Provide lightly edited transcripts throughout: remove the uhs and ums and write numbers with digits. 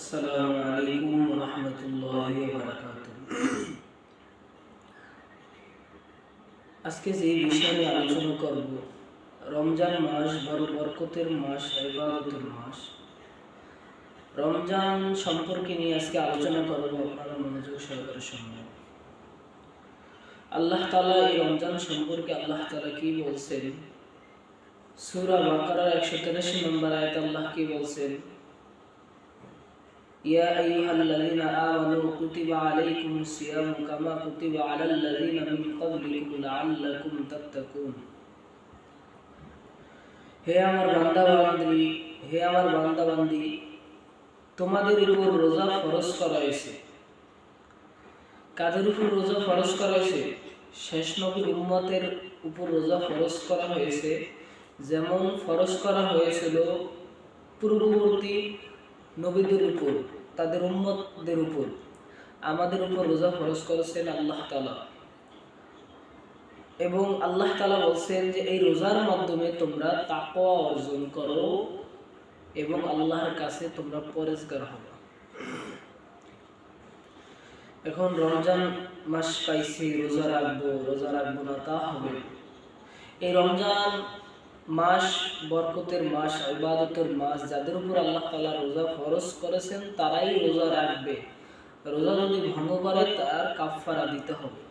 আসসালামু আলাইকুম ওয়া রাহমাতুল্লাহি ওয়া বারাকাতুহু। আজকে যে বিষয় নিয়ে আলোচনা করব, রমজান মাস বড় বরকতের মাস, ইবাদতের মাস। রমজান সম্পর্কে নিয়ে আজকে আলোচনা করব, আপনারা মনোযোগ সহকারে শুনবেন। আল্লাহ তাআলা এই রমজান সম্পর্কে আল্লাহ তাআলা কি বলছেন? সূরা বাকারার 183 নম্বর আয়াতে আল্লাহ কি বলছেন? يا أيها الذين آمنوا كتب عليكم الصيام كما كتب على الذين من قبلكم لعلكم تتقون। হে আমার বান্দাবান্দি, তোমাদের উপর রোজা ফরজ করা হয়েছে। কাদের উপর রোজা ফরজ করা হয়েছে? শেষ নবীর উম্মতের উপর রোজা ফরজ করা হয়েছে। যেমন ফরজ করা হয়েছিল পূর্ববর্তী নবীদের উপর, তাদের উম্মতদের উপর, আমাদের উপর রোজা ফরজ করেছেন আল্লাহ তাআলা। এবং আল্লাহ তাআলা বলছেন যে এই রোজার মাধ্যমে তোমরা তাকওয়া অর্জন করো এবং আল্লাহর কাছে তোমরা পরেজগার হবে। এখন রমজান মাস পাইছি, রোজা রাখবো না তা হবে। এই রমজান মাস বরকতের মাস, ইবাদতের মাস। যাদের উপর আল্লাহ তাআলা রোজা ফরজ করেছেন তারাই রোজা রাখবে। রোজা যদি ভঙ্গ করে তার কাফারা দিতে হবে।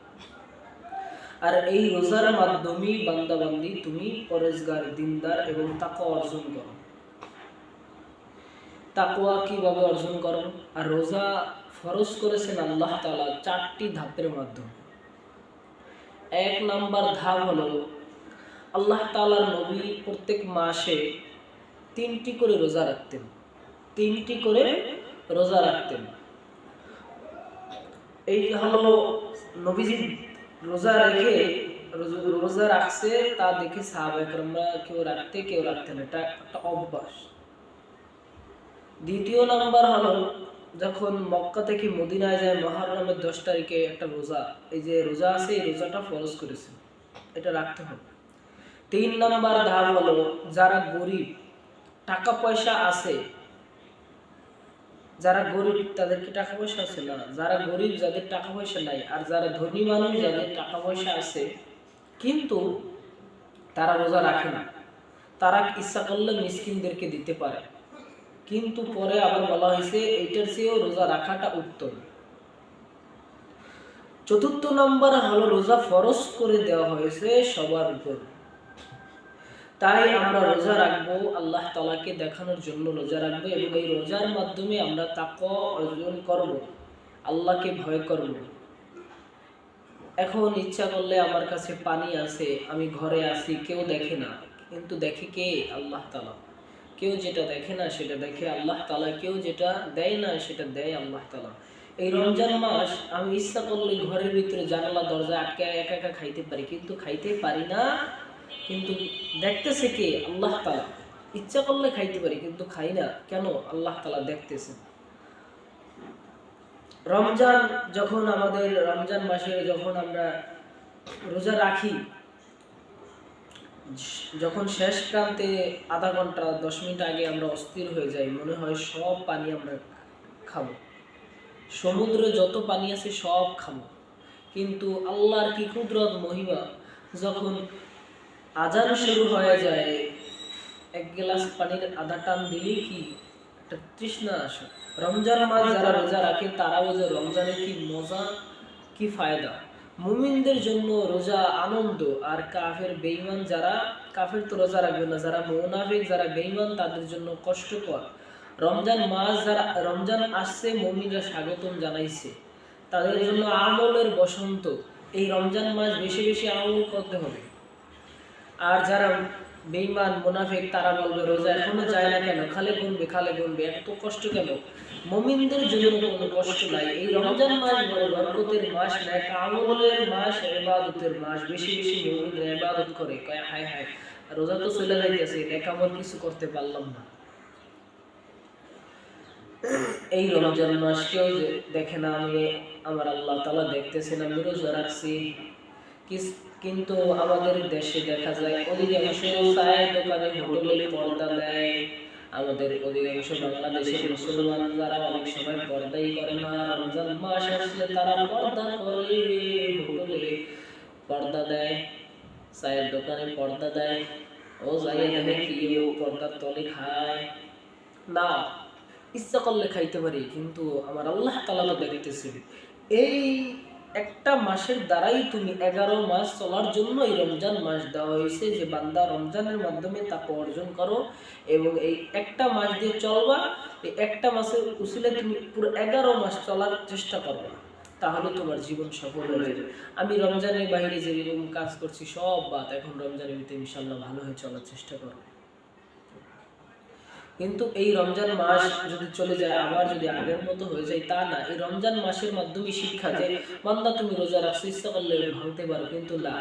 আর এই রোজার মাধ্যমেই বান্দাবান্দি তুমি পরেজগার, দিনদার এবং তাকওয়া অর্জন করো। তাকওয়া কিভাবে অর্জন করো? আর রোজা ফরজ করেছেন আল্লাহ তাআলা 4টি ধাপের মাধ্যমে। 1 নাম্বার ধাপ হলো আল্লাহ তাআলার নবী প্রত্যেক মাসে 3টি করে রোজা রাখতেন। 3টি করে রোজা রাখতেন। এই হলো নবীজি রোজা রাখছে, তা দেখে সাহাবায়ে কেরামরা কেউ রাখতে কেউ রাখতেন। এটা একটা অভ্যাস। দ্বিতীয় নাম্বার হলো যখন মক্কা থেকে মদিনায় যায়, মুহররমের 10 তারিখে একটা রোজা, এই যে রোজা আছে, এই রোজাটা ফরজ করেছেন, এটা রাখতে হবে। 3 নাম্বার ধাপ হলো যারা গরিব, টাকা পয়সা আছে, যারা গরিব তাদের কি টাকা পয়সা আছে? না। যারা গরিব, যাদের টাকা পয়সা নাই, আর যারা ধনী মানুষ যাদের টাকা পয়সা আছে কিন্তু তারা রোজা রাখে না, তারা ইচ্ছা করলে মিসকিনদেরকে দিতে পারে। কিন্তু পরে আবার বলা হয়েছে এইটার চেয়েও রোজা রাখাটা উত্তম। 4 নম্বর হলো রোজা ফরজ করে দেওয়া হয়েছে সবার উপর। তাই আমরা রোজা রাখবো, আল্লাহ তাআলাকে দেখানোর জন্য রোজা রাখবো এবং এই রোজার মাধ্যমে আমরা তাকওয়া অর্জন করব, আল্লাহকে ভয় করব। এখন ইচ্ছা করলে আমার কাছে পানি আছে, আমি ঘরে আছি, কেউ দেখে না, কিন্তু দেখে কে? আল্লাহ তাআলা। কেউ যেটা দেখে না সেটা দেখে আল্লাহ তাআলা, কেউ যেটা দেয় না সেটা দেয় আল্লাহ তাআলা। এই রমজান মাস আমি ইচ্ছা করলে ঘরের ভিতরে জানালা দরজা আটকে একা একা খাইতে পারি, কিন্তু খাইতে পারি না। কিন্তু দেখতেছে কে? আল্লাহ তাআলা। ইচ্ছা করলে খাইতে পারি কিন্তু খাই না, কেন? আল্লাহ তাআলা দেখতেছেন। রমজান মাসে যখন আমরা রোজা রাখি, যখন শেষ প্রান্তে আধা ঘন্টা 10 মিনিট আগে আমরা অস্থির হয়ে যাই, মনে হয় সব পানি আমরা খাবো, সমুদ্রে যত পানি আছে সব খাবো। কিন্তু আল্লাহর কি কুদরত, মহিমা, যখন আজান শুরু হয়ে যায়, 1 গ্লাস পানির আধা টান দিলেই কি একটা তৃষ্ণা আসে। রমজান মাস যারা রোজা রাখে তারা বোঝে রমজানের কি মজা, কি ফায়দা। মুমিনদের জন্য রোজা আনন্দ, আর কাফের বেঈমান যারা, কাফের তো রোজা রাখবে না, যারা মুনাফিক, যারা বেঈমান তাদের জন্য কষ্টকর। রমজান মাস যারা, রমজান আসছে, মুমিনরা স্বাগতম জানাইছে, তাদের জন্য আমলের বসন্ত। এই রমজান মাস বেশি বেশি আমল করতে হবে। আর যারা বেঈমান মুনাফিক তারা বলবে রোজা এখনো যায় না কেন, খালে গুনবে, এত কষ্ট কেন? মুমিনদের জন্য কোনো কষ্ট নাই। এই রমজান মাস বড় বরকতের মাস, নেক আমলের মাস, ইবাদতের মাস। বেশি বেশি মুমিনরা ইবাদত করে, কয় হায় হায় রোজা তো চলে যাইতেছে, নেক আমল কিছু করতে পারলাম না। এই রমজান মাস কেউ দেখে না, আমার আল্লাহ তাআলা দেখতেছেন, আমি রোজা রাখছি। কিন্তু আমাদের দেশে দেখা যায় অধিকাংশ চায়ের দোকানে, হোটেলে পর্দা দেয়, আমাদের অধিকাংশ বাংলাদেশের মুসলমান যারা অনেক সময় পর্দাই করে না, রমজান মাস আসলে তারা পর্দা করে, হোটেলে পর্দা দেয়, চায়ের দোকানে পর্দা দেয়, ও যাইয়া দেখে কি ও পর্দার তলে খায় না। ইচ্ছা করলে খাইতে পারি, কিন্তু আমার আল্লাহ তাআলা তো দেখতেছেন। এই একটা মাসের দ্বারাই তুমি 11 মাস চলার জন্য এই রমজান মাস দেওয়া হয়েছে, যে বান্দা রমজানের মাধ্যমে তাকওয়া অর্জন করো এবং এই একটা মাস দিয়ে চলবা। এই একটা মাসের উসিলে তুমি পুরো 11 মাস চলার চেষ্টা করবে, তাহলে তোমার জীবন সফল হয়ে যাবে। আমি রমজানের বাইরে যেরকম কাজ করছি সব বাদ, এখন রমজানের ভিতরে ইনশাআল্লাহ ভালো হয়ে চলার চেষ্টা করো। কিন্তু এই রমজান মাস যদি চলে যায়, আবার যদি আগের মতো হয়ে যায়, তা না। এই রমজান মাসের মাধ্যমে শিক্ষা যে বান্দা তুমি রোজা রাখছো, ইচ্ছা করলে ভাঙতে পারো, কিন্তু না।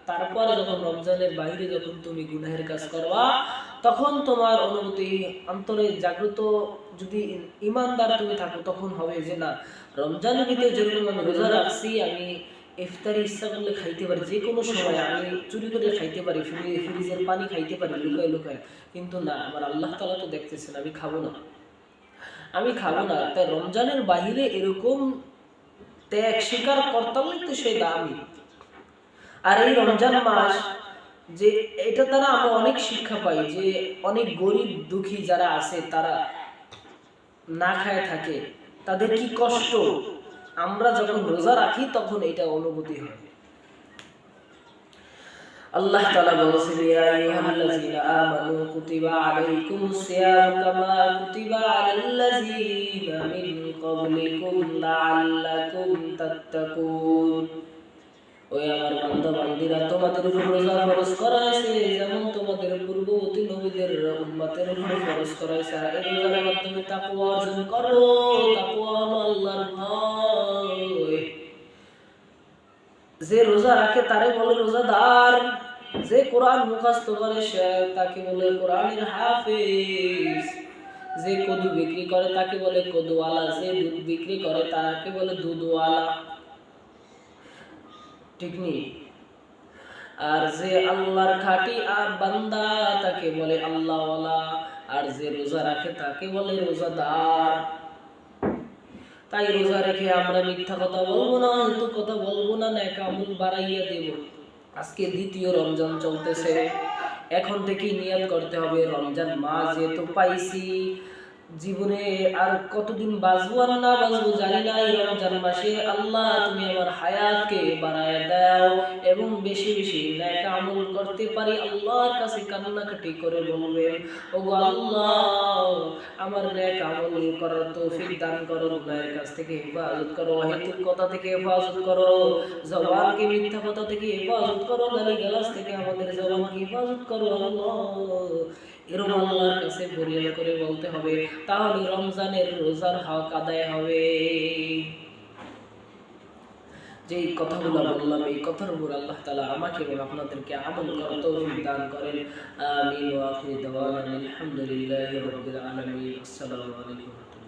তারপর যখন রমজানের বাইরে যখন তুমি গুনাহের কাজ করবা, তখন তোমার অনুভূতি অন্তরে জাগ্রত, যদি ইমানদার তুমি থাকো, তখন হবে যে না, রমজানের ভিতরে যেরকম আমি রোজা রাখছি, আমি ইফতারি ইচ্ছা করলে খাইতে পারি, যে কোনো সময় আমি চুরি করে খাইতে পারি, ফ্রিজের পানি খাইতে পারি লুকায় লুকায়, কিন্তু না, আমার আল্লাহ তাআলা তো দেখতেছেন, আমি খাবো না, আমি খাবো না। তাই রমজানের বাহিরে এরকম ত্যাগ স্বীকার করতাম তো সেই দামি। আর এই রমজান মাস, যে এটা দ্বারা আমরা অনেক শিক্ষা পাই, যে অনেক গরিব দুঃখী যারা আছে, তারা না খায় থাকে, তাদের কি কষ্ট, আমরা যখন রোজা রাখি তখন এটা অনুভূতি হয়। আল্লাহ তাআলা বলেছেন, ইয়া আইয়ুহাল্লাযীনা আমানু কুতিবা আলাইকুমুস সিয়ামু কামা কুতিবা আলাল্লাযীনা মিন ক্বাবলিকুম লাআল্লাকুম তাত্তাকুন। ওই আমার বান্দা বান্দীরা, তোমাদের উপর রোজা ফরজ করা হয়েছে যেমন তোমাদের পূর্ববর্তী নবীদের উম্মতের উপর ফরজ করা হয়েছে। এই রোজার মাধ্যমে তাকওয়া অর্জন করো। তাকওয়া হলো আল্লাহর ভয়। যে রোজা রাখে তারে বলে রোজাদার, যে কোরআন মুখস্থ করে সে তাকে বলে কোরআনের হাফেজ, যে কদু বিক্রি করে তাকে বলে কদুওয়ালা, যে দুধ বিক্রি করে তাকে বলে দুধওয়ালা, ঠিক নেই? আর যে আল্লাহর খাঁটি আর বান্দা তাকে বলে আল্লাহওয়ালা, আর যে রোজা রাখে তাকে বলে রোজাদার। তাই রোজা রেখে আমরা মিথ্যা কথা বলবো না, হয়তো কথা বলবো না, নেক আমল বাড়াইয়া দেব। আজকে দ্বিতীয় রমজান চলতেছে, এখন থেকেই নিয়ত করতে হবে, রমজান মাস যেহেতু পাইছি, জীবনে আর কতদিন বাঁচবো আর না বাঁচবো জানি না, এই রমজান মাসে আল্লাহ তুমি আমার হায়াতকে বাড়ায় দাও এবং বেশি বেশি নেক আমল করতে পারি। আল্লাহর কাছে কান্নাকাটি করে বলবেন, ওগো আল্লাহ, আমার নেক আমল করার তৌফিক দান করো, গুনাহের কাছ থেকে হেফাজত করো, অহেতুক কথা থেকে হেফাজত করো, জবানকে মিথ্যা কথা থেকে হেফাজত করো, গালিগালাজ থেকে আমাদের জবানকে হেফাজত করো আল্লাহ। এরকম আল্লাহর কাছে ফরিয়াদ করে বলতে হবে, তাহলে রমজানের রোজার হক আদায় হবে। যে কথাগুলো বললাম, এই কথার উপর আল্লাহ তাআলা আমাকে এবং আপনাদেরকে আমল করার তৌফিক দান করেন। আমিন ওয়া আখিরু দাওয়ানা আলহামদুলিল্লাহি রাব্বিল আলামিন। আসসালামু আলাইকুম।